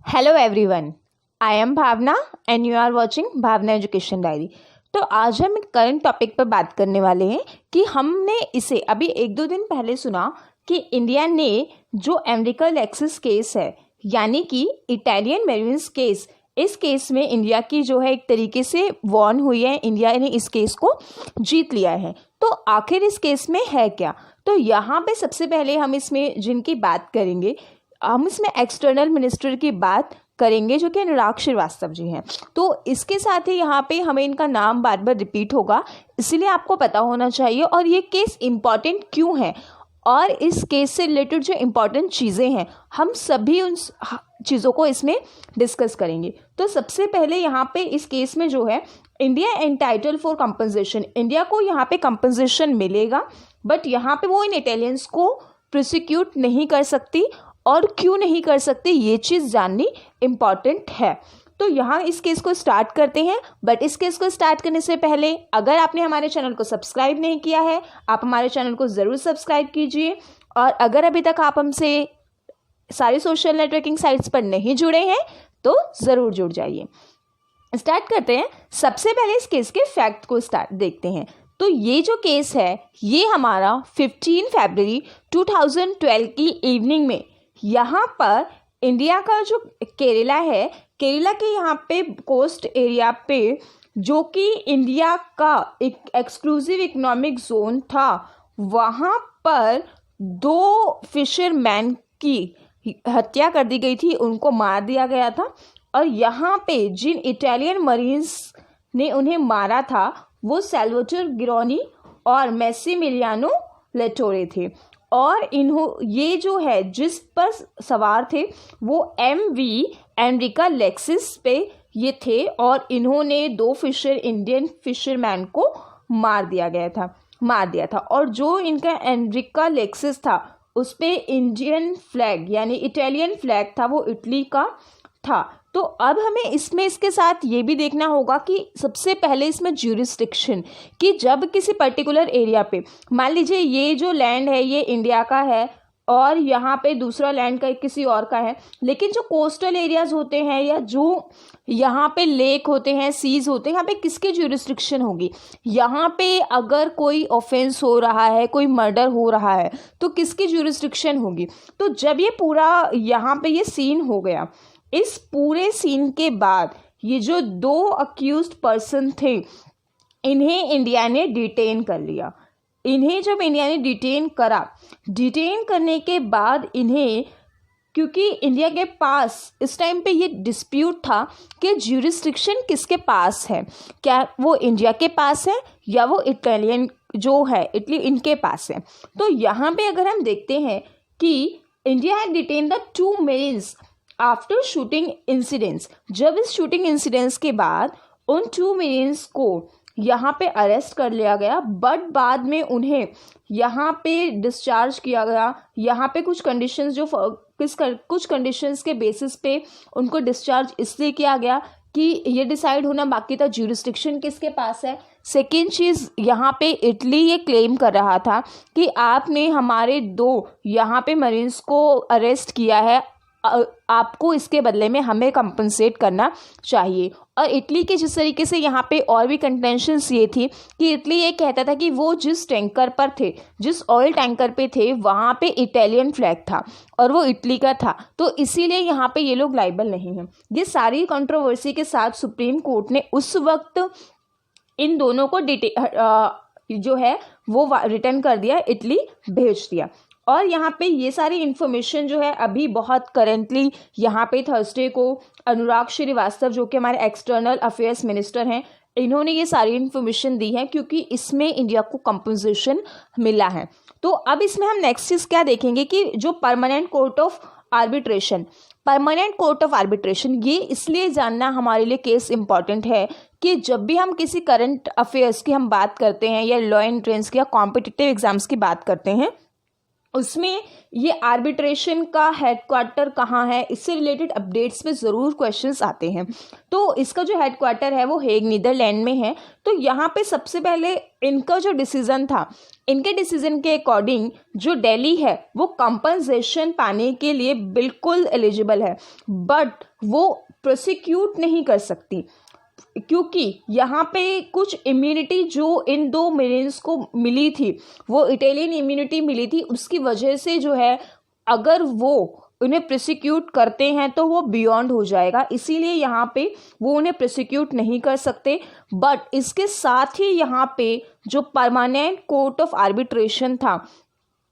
Hello everyone, I am Bhavana and you are watching Bhavana education diary. तो आज हम एक करंट टॉपिक पर बात करने वाले हैं कि हमने इसे अभी एक दो दिन पहले सुना कि इंडिया ने जो अमेरिका लेक्सिस केस है यानी कि इटालियन मेरिन्स केस, इस केस में इंडिया की जो है एक तरीके से वॉन हुई है, इंडिया ने इस केस को जीत लिया है। तो आखिर इस केस में है क्या? तो यहाँ पे सबसे पहले हम इसमें जिनकी बात करेंगे, हम इसमें एक्सटर्नल मिनिस्टर की बात करेंगे जो कि अनुराग श्रीवास्तव जी हैं। तो इसके साथ ही यहाँ पे हमें इनका नाम बार बार रिपीट होगा, इसलिए आपको पता होना चाहिए और ये केस इम्पॉर्टेंट क्यों है और इस केस से रिलेटेड जो इम्पॉर्टेंट चीज़ें हैं हम सभी उन चीज़ों को इसमें डिस्कस करेंगे। तो सबसे पहले यहाँ पे इस केस में जो है India entitle for compensation, India को यहाँ पे कंपनसेशन मिलेगा, बट यहाँ पे वो इन इटालियंस को प्रोसिक्यूट नहीं कर सकती। और क्यों नहीं कर सकते ये चीज़ जाननी इम्पॉर्टेंट है। तो यहाँ इस केस को स्टार्ट करते हैं, बट इस केस को स्टार्ट करने से पहले अगर आपने हमारे चैनल को सब्सक्राइब नहीं किया है, आप हमारे चैनल को ज़रूर सब्सक्राइब कीजिए। और अगर अभी तक आप हमसे सारी सोशल नेटवर्किंग साइट्स पर नहीं जुड़े हैं तो ज़रूर जुड़ जाइए। स्टार्ट करते हैं। सबसे पहले इस केस के फैक्ट को देखते हैं। तो ये जो केस है ये हमारा 15 फरवरी 2012 की इवनिंग में यहाँ पर इंडिया का जो केरला है, केरला के यहाँ पे कोस्ट एरिया पे जो कि इंडिया का एक एक्सक्लूसिव इकोनॉमिक जोन था, वहाँ पर 2 फिशरमैन की हत्या कर दी गई थी, उनको मार दिया गया था। और यहाँ पे जिन इटालियन मरीन्स ने उन्हें मारा था वो सैल्वाटोर गिरोनी और मैसिमिलियानो लेटोरे थे। और ये जो है जिस पर सवार थे वो MV अमेरिका लेक्सिस पे ये थे और इन्होंने 2 इंडियन फिशरमैन को मार दिया था। और जो इनका अमेरिका लेक्सिस था उस पे इंडियन फ्लैग यानी इटालियन फ्लैग था, वो इटली का था। तो अब हमें इसमें इसके साथ ये भी देखना होगा कि सबसे पहले इसमें ज्यूरिसडिक्शन, कि जब किसी पर्टिकुलर एरिया पे मान लीजिए ये जो लैंड है ये इंडिया का है और यहाँ पे दूसरा लैंड का किसी और का है, लेकिन जो कोस्टल एरियाज होते हैं या जो यहाँ पे लेक होते हैं, सीज होते हैं, यहाँ पे किसकी ज्यूरिसडिक्शन होगी? यहाँ पे अगर कोई ऑफेंस हो रहा है, कोई मर्डर हो रहा है तो किसकी ज्यूरिसडिक्शन होगी? तो जब ये पूरा यहाँ पे ये सीन हो गया, इस पूरे सीन के बाद ये जो 2 अक्यूज्ड पर्सन थे इन्हें इंडिया ने डिटेन कर लिया। इन्हें जब इंडिया ने डिटेन करने के बाद इन्हें, क्योंकि इंडिया के पास इस टाइम पे ये डिस्प्यूट था कि ज्यूरिसडिक्शन किसके पास है, क्या वो इंडिया के पास है या वो इटालियन जो है इटली इनके पास है। तो यहाँ पे अगर हम देखते हैं कि India had detain the 2 marines after shooting incidents, जब इस शूटिंग इंसिडेंट्स के बाद उन 2 मेरिन्स को यहाँ पे अरेस्ट कर लिया गया, बट बाद में उन्हें यहाँ पे डिस्चार्ज किया गया। यहाँ पे कुछ कंडीशंस कुछ कंडीशंस के बेसिस पे उनको डिस्चार्ज इसलिए किया गया कि ये डिसाइड होना बाकी था ज्यूरिसडिक्शन किसके पास है। सेकेंड चीज़, यहाँ पे इटली ये क्लेम कर रहा था कि आपने हमारे 2 यहाँ पे मरीन्स को अरेस्ट किया है, आपको इसके बदले में हमें कंपनसेट करना चाहिए। और इटली के जिस तरीके से यहाँ पे और भी कंटेंशंस ये थी कि इटली ये कहता था कि वो जिस टैंकर पर थे, जिस ऑयल टैंकर पे थे, वहाँ पे इटालियन फ्लैग था और वो इटली का था, तो इसीलिए यहाँ पे ये लोग लाइबल नहीं हैं। ये सारी कंट्रोवर्सी के साथ सुप्रीम कोर्ट ने उस वक्त इन दोनों को जो है वो रिटर्न कर दिया, इटली भेज दिया। और यहाँ पे ये सारी इन्फॉर्मेशन जो है अभी बहुत करेंटली यहाँ पे थर्सडे को अनुराग श्रीवास्तव जो कि हमारे एक्सटर्नल अफेयर्स मिनिस्टर हैं, इन्होंने ये सारी इन्फॉर्मेशन दी है क्योंकि इसमें इंडिया को कंपनसेशन मिला है। तो अब इसमें हम नेक्स्ट चीज़ क्या देखेंगे कि जो परमानेंट कोर्ट ऑफ आर्बिट्रेशन, ये इसलिए जानना हमारे लिए केस इंपॉर्टेंट है कि जब भी हम किसी करंट अफेयर्स की हम बात करते हैं या लॉ एंट्रेंस की या कॉम्पिटिटिव एग्जाम्स की बात करते हैं उसमें ये आर्बिट्रेशन का हेडक्वार्टर कहाँ है, इससे रिलेटेड अपडेट्स पे ज़रूर क्वेश्चंस आते हैं। तो इसका जो हेडक्वार्टर है वो हेग नीदरलैंड में है। तो यहाँ पे सबसे पहले इनका जो डिसीज़न था, इनके डिसीज़न के अकॉर्डिंग जो दिल्ली है वो कंपनसेशन पाने के लिए बिल्कुल एलिजिबल है, बट वो प्रोसिक्यूट नहीं कर सकती, क्योंकि यहाँ पे कुछ इम्यूनिटी जो इन दो मरीन्स को मिली थी, वो इटालियन इम्यूनिटी मिली थी, उसकी वजह से जो है अगर वो उन्हें प्रोसिक्यूट करते हैं तो वो बियॉन्ड हो जाएगा, इसीलिए यहाँ पे वो उन्हें प्रोसिक्यूट नहीं कर सकते। बट इसके साथ ही यहाँ पे जो परमानेंट कोर्ट ऑफ आर्बिट्रेशन था,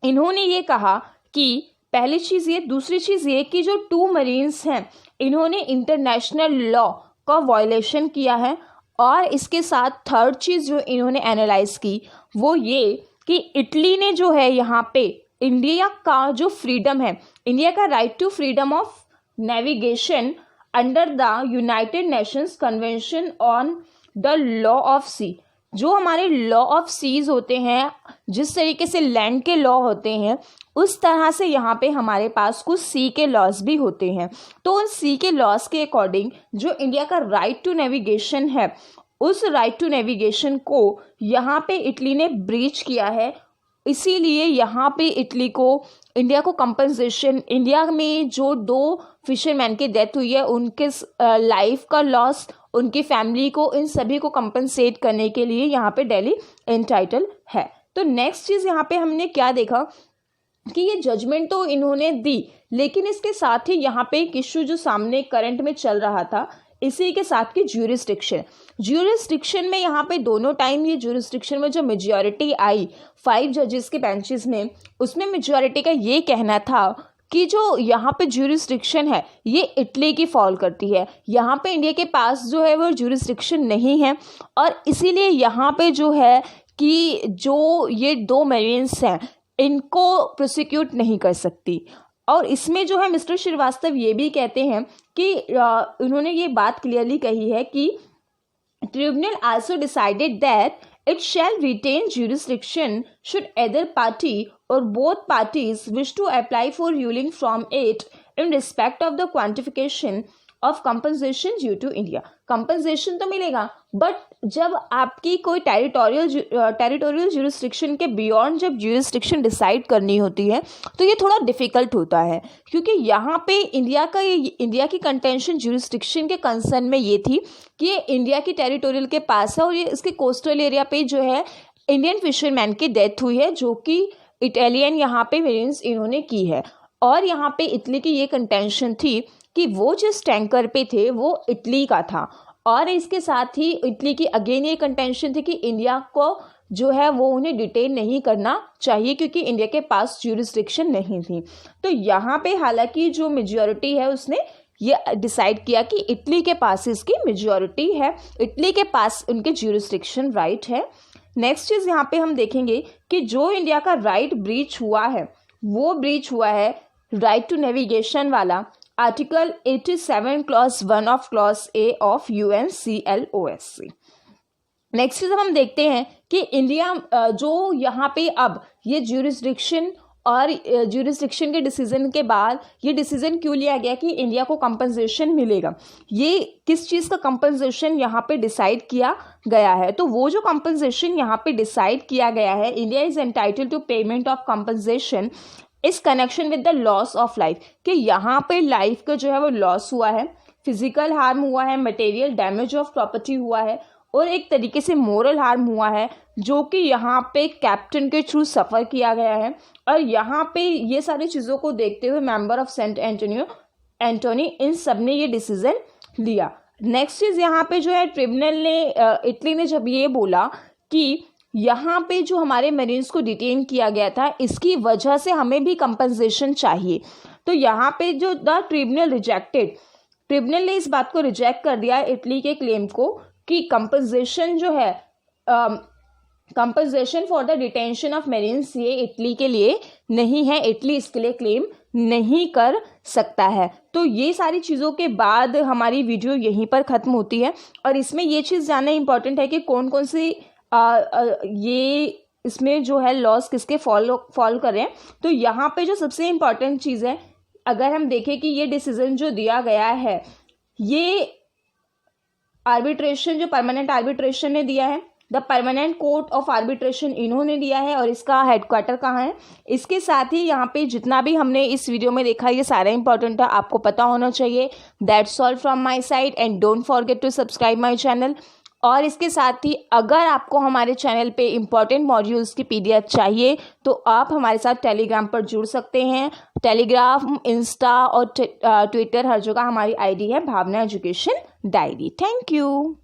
इन्होंने ये कहा कि पहली चीज़ ये, दूसरी चीज़ ये कि जो 2 मरीन्स हैं इन्होंने इंटरनेशनल लॉ का वायलेशन किया है। और इसके साथ थर्ड चीज़ जो इन्होंने एनालाइज की वो ये कि इटली ने जो है यहाँ पे इंडिया का जो फ्रीडम है, इंडिया का right to freedom of navigation under the United Nations convention on the law of sea, जो हमारे लॉ ऑफ सीज होते हैं, जिस तरीके से लैंड के लॉ होते हैं उस तरह से यहाँ पे हमारे पास कुछ सी के लॉज भी होते हैं। तो उन सी के लॉज के अकॉर्डिंग जो इंडिया का राइट टू नेविगेशन है, उस राइट टू नेविगेशन को यहाँ पे इटली ने ब्रीच किया है, इसीलिए यहाँ पे इटली को, इंडिया को कंपनसेशन, इंडिया में जो 2 फिशरमैन की डेथ हुई है उनके लाइफ का लॉस, उनकी फैमिली को, इन सभी को कंपनसेट करने के लिए यहाँ पे दिल्ली एंटाइटल है। तो नेक्स्ट चीज़ यहाँ पे हमने क्या देखा कि ये जजमेंट तो इन्होंने दी, लेकिन इसके साथ ही यहाँ पे एक इशू जो सामने करंट में चल रहा था, इसी के साथ की ज्यूरिस्डिक्शन में यहाँ पे दोनों टाइम ये ज्यूरिस्डिक्शन में जो मेजॉरिटी आई 5 जजेस के बेंचेस में, उसमें मेजॉरिटी का ये कहना था कि जो यहाँ पे ज्यूरिस्डिक्शन है ये इटली की फॉल करती है, यहाँ पे इंडिया के पास जो है वो ज्यूरिस्डिक्शन नहीं है, और इसीलिए यहाँ पे जो है कि जो ये 2 मरीन्स हैं इनको प्रोसिक्यूट नहीं कर सकती। और इसमें जो है मिस्टर श्रीवास्तव ये भी कहते हैं कि उन्होंने ये बात क्लियरली कही है कि tribunal also decided that it shall retain jurisdiction should either party or both parties wish to apply for ruling from it in respect of the quantification of compensation due to India। compensation तो मिलेगा, but जब आपकी कोई territorial jurisdiction के beyond जब jurisdiction decide करनी होती है तो ये थोड़ा डिफिकल्ट होता है, क्योंकि यहाँ पे इंडिया की कंटेंशन ज्यूरिस्डिक्शन के कंसर्न में ये थी कि ये इंडिया की टेरिटोरियल के पास है और ये इसके कोस्टल एरिया पे जो है इंडियन फिशरमैन की डेथ हुई है, जो कि इटालियन यहाँ पे वेरिएंस इन्होंने की है। और यहाँ पे इटली की ये कंटेंशन थी कि वो जिस टैंकर पे थे वो इटली का था, और इसके साथ ही इटली की अगेन ये कंटेंशन थी कि इंडिया को जो है वो उन्हें डिटेन नहीं करना चाहिए क्योंकि इंडिया के पास ज्यूरिस्डिक्शन नहीं थी। तो यहाँ पे हालांकि जो मेजॉरिटी है उसने ये डिसाइड किया कि इटली के पास इसकी मेजॉरिटी है, इटली के पास उनके ज्यूरिस्डिक्शन राइट है। नेक्स्ट चीज़ यहाँ पे हम देखेंगे कि जो इंडिया का राइट ब्रीच हुआ है वो ब्रीच हुआ है राइट टू नेविगेशन वाला article 87 clause 1 of clause A of UNCLOS। Next चीज़ हम देखते हैं कि इंडिया जो यहाँ पे अब ये ज्यूरिस्डिक्शन और ज्यूरिस्डिक्शन के डिसीजन के बाद ये डिसीजन क्यों लिया गया कि इंडिया को कंपनसेशन मिलेगा, ये किस चीज़ का कंपनसेशन यहाँ पे डिसाइड किया गया है। तो वो जो कंपनसेशन यहाँ पे डिसाइड किया गया है, India is entitled to payment of compensation इस connection with the loss of life, कि यहाँ पे लाइफ का जो है वो लॉस हुआ है, फिजिकल हार्म हुआ है, मटेरियल डैमेज ऑफ प्रॉपर्टी हुआ है, और एक तरीके से मोरल हार्म हुआ है जो कि यहाँ पे कैप्टन के थ्रू सफ़र किया गया है। और यहाँ पे ये सारी चीज़ों को देखते हुए मेंबर ऑफ सेंट एंटोनी इन सब ने ये डिसीजन लिया। नेक्स्ट चीज़ यहाँ पे जो है ट्रिब्यूनल ने इटली ने जब ये बोला कि यहाँ पे जो हमारे मरीन्स को डिटेन किया गया था इसकी वजह से हमें भी कंपनसेशन चाहिए, तो यहाँ पे जो द ट्रिब्यूनल ने इस बात को रिजेक्ट कर दिया इटली के क्लेम को कि कंपनसेशन जो है compensation for the detention of marines ये इटली के लिए नहीं है, इटली इसके लिए क्लेम नहीं कर सकता है। तो ये सारी चीज़ों के बाद हमारी वीडियो यहीं पर ख़त्म होती है, और इसमें ये चीज़ जानना इम्पॉर्टेंट है कि कौन कौन सी ये इसमें जो है लॉज किसके फॉलो कर रहे हैं। तो यहाँ पे जो सबसे इम्पॉर्टेंट चीज़ है, अगर हम देखें कि ये डिसीजन जो दिया गया है ये आर्बिट्रेशन, जो परमानेंट आर्बिट्रेशन ने दिया है, the permanent court of arbitration इन्होंने दिया है, और इसका हेडक्वार्टर कहाँ है। इसके साथ ही यहाँ पे जितना भी हमने इस वीडियो में देखा ये सारा इंपॉर्टेंट है, आपको पता होना चाहिए। That's all from my side and don't forget to subscribe my channel. और इसके साथ ही अगर आपको हमारे चैनल पे इम्पॉर्टेंट मॉड्यूल्स की PDF चाहिए तो आप हमारे साथ टेलीग्राम पर जुड़ सकते हैं। टेलीग्राम, इंस्टा और ट्विटर हर जगह हमारी ID है भावना एजुकेशन डायरी। Thank you.